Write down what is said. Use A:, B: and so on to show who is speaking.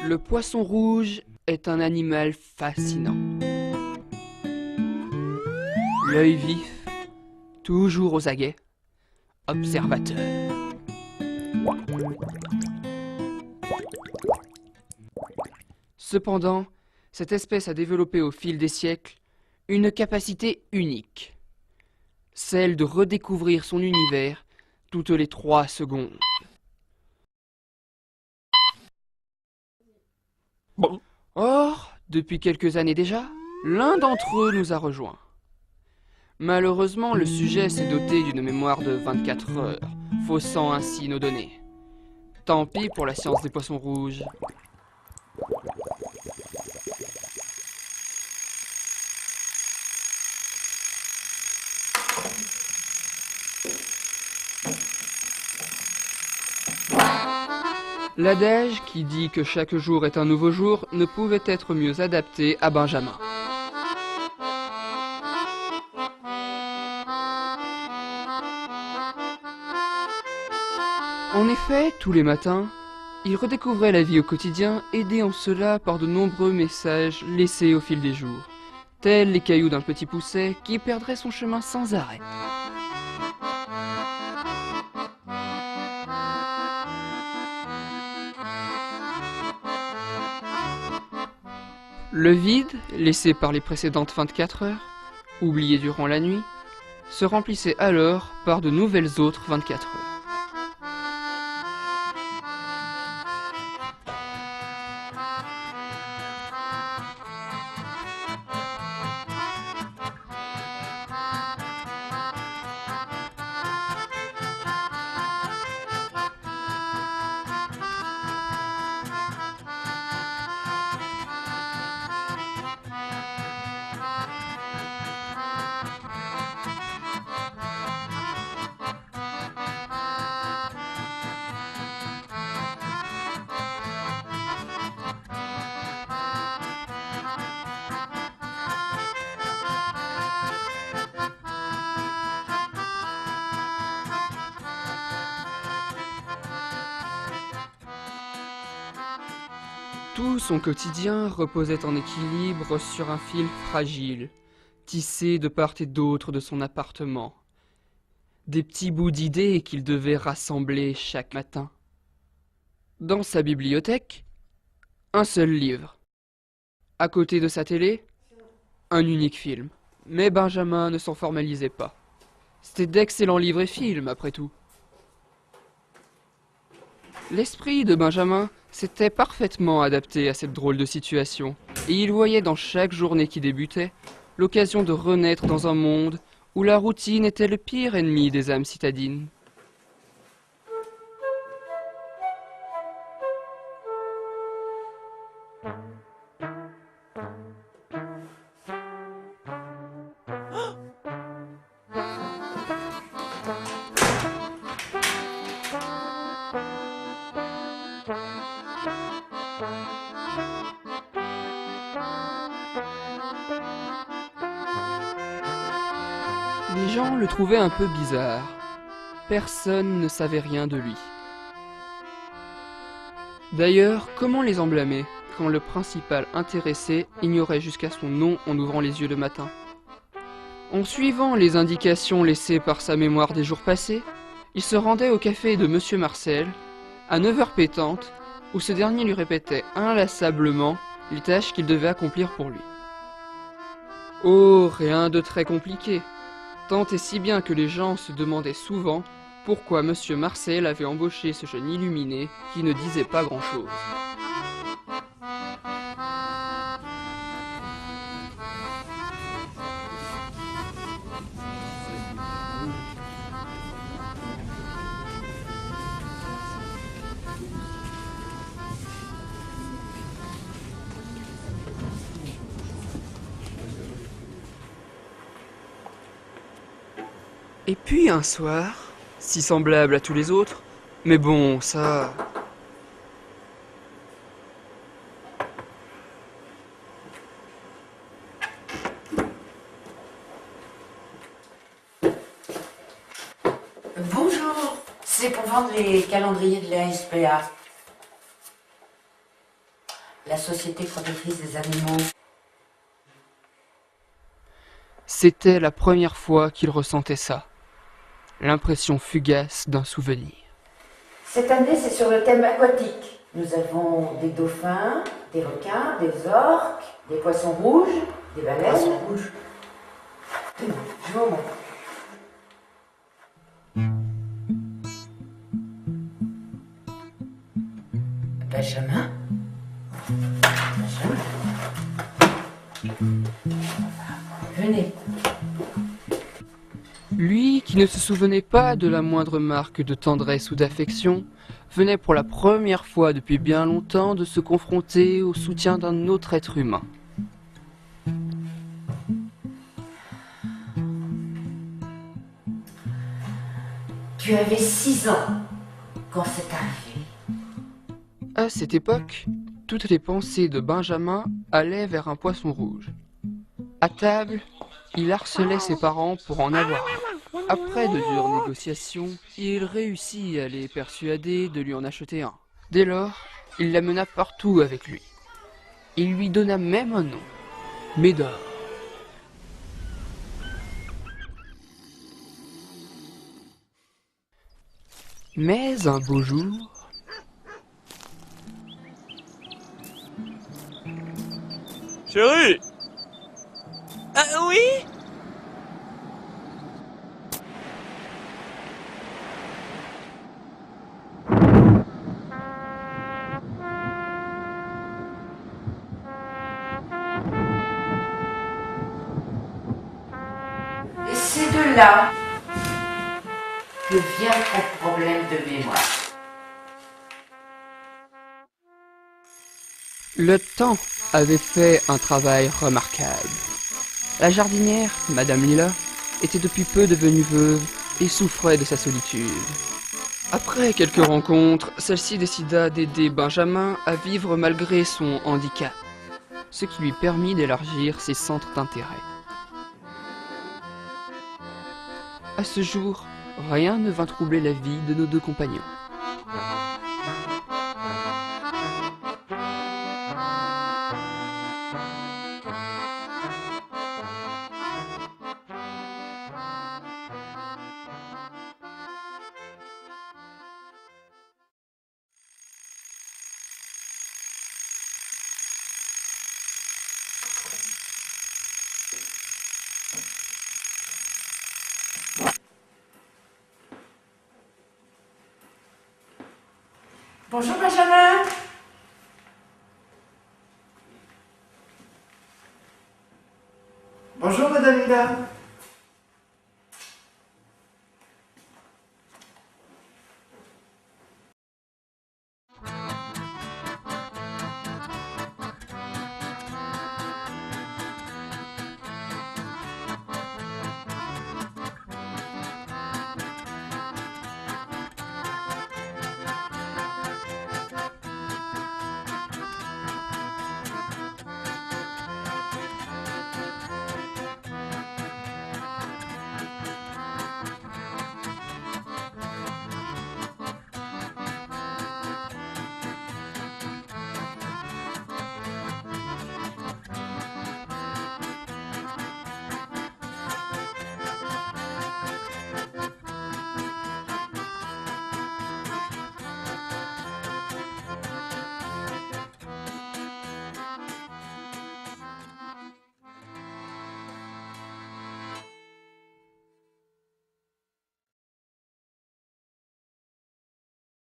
A: Le poisson rouge est un animal fascinant. L'œil vif, toujours aux aguets, observateur. Cependant, cette espèce a développé au fil des siècles une capacité unique, celle de redécouvrir son univers toutes les 3 secondes. Or, depuis quelques années déjà, l'un d'entre eux nous a rejoints. Malheureusement, le sujet s'est doté d'une mémoire de 24 heures, faussant ainsi nos données. Tant pis pour la science des poissons rouges. L'adage qui dit que chaque jour est un nouveau jour ne pouvait être mieux adapté à Benjamin. En effet, tous les matins, il redécouvrait la vie au quotidien, aidé en cela par de nombreux messages laissés au fil des jours, tels les cailloux d'un petit pousset qui perdrait son chemin sans arrêt. Le vide, laissé par les précédentes 24 heures, oublié durant la nuit, se remplissait alors par de nouvelles autres 24 heures. Tout son quotidien reposait en équilibre sur un fil fragile, tissé de part et d'autre de son appartement. Des petits bouts d'idées qu'il devait rassembler chaque matin. Dans sa bibliothèque, un seul livre. À côté de sa télé, un unique film. Mais Benjamin ne s'en formalisait pas. C'était d'excellents livres et films, après tout. L'esprit de Benjamin s'était parfaitement adapté à cette drôle de situation, et il voyait dans chaque journée qui débutait l'occasion de renaître dans un monde où la routine était le pire ennemi des âmes citadines. Les gens le trouvaient un peu bizarre. Personne ne savait rien de lui. D'ailleurs, comment les en blâmer quand le principal intéressé ignorait jusqu'à son nom en ouvrant les yeux le matin? En suivant les indications laissées par sa mémoire des jours passés, il se rendait au café de Monsieur Marcel, à 9 heures pétantes, où ce dernier lui répétait inlassablement les tâches qu'il devait accomplir pour lui. Oh, rien de très compliqué. Tant et si bien que les gens se demandaient souvent pourquoi Monsieur Marcel avait embauché ce jeune illuminé qui ne disait pas grand-chose. Et puis un soir, si semblable à tous les autres, mais bon, ça...
B: Bonjour, c'est pour vendre les calendriers de la SPA. la société protectrice des animaux.
A: C'était la première fois qu'il ressentait ça, l'impression fugace d'un souvenir.
B: Cette année, c'est sur le thème aquatique. Nous avons des dauphins, des requins, des orques, des poissons rouges, des baleines. Poissons rouges. Tenez, je vous montre. Benjamin. Benjamin. Venez.
A: Lui, qui ne se souvenait pas de la moindre marque de tendresse ou d'affection, venait pour la première fois depuis bien longtemps de se confronter au soutien d'un autre être humain.
B: Tu avais 6 ans quand c'est arrivé.
A: À cette époque, toutes les pensées de Benjamin allaient vers un poisson rouge. À table, il harcelait ses parents pour en avoir un. Après de dures négociations, il réussit à les persuader de lui en acheter un. Dès lors, il l'amena partout avec lui. Il lui donna même un nom, Médor. Mais un beau jour,
C: Chérie! Ah oui?
B: Et c'est de là que vient ton problème de mémoire.
A: le temps avait fait un travail remarquable. La jardinière, Madame Lila, était depuis peu devenue veuve et souffrait de sa solitude. Après quelques rencontres, celle-ci décida d'aider Benjamin à vivre malgré son handicap, ce qui lui permit d'élargir ses centres d'intérêt. À ce jour, rien ne vint troubler la vie de nos deux compagnons.
B: Bonjour Benjamin.
D: Bonjour Madame Lila.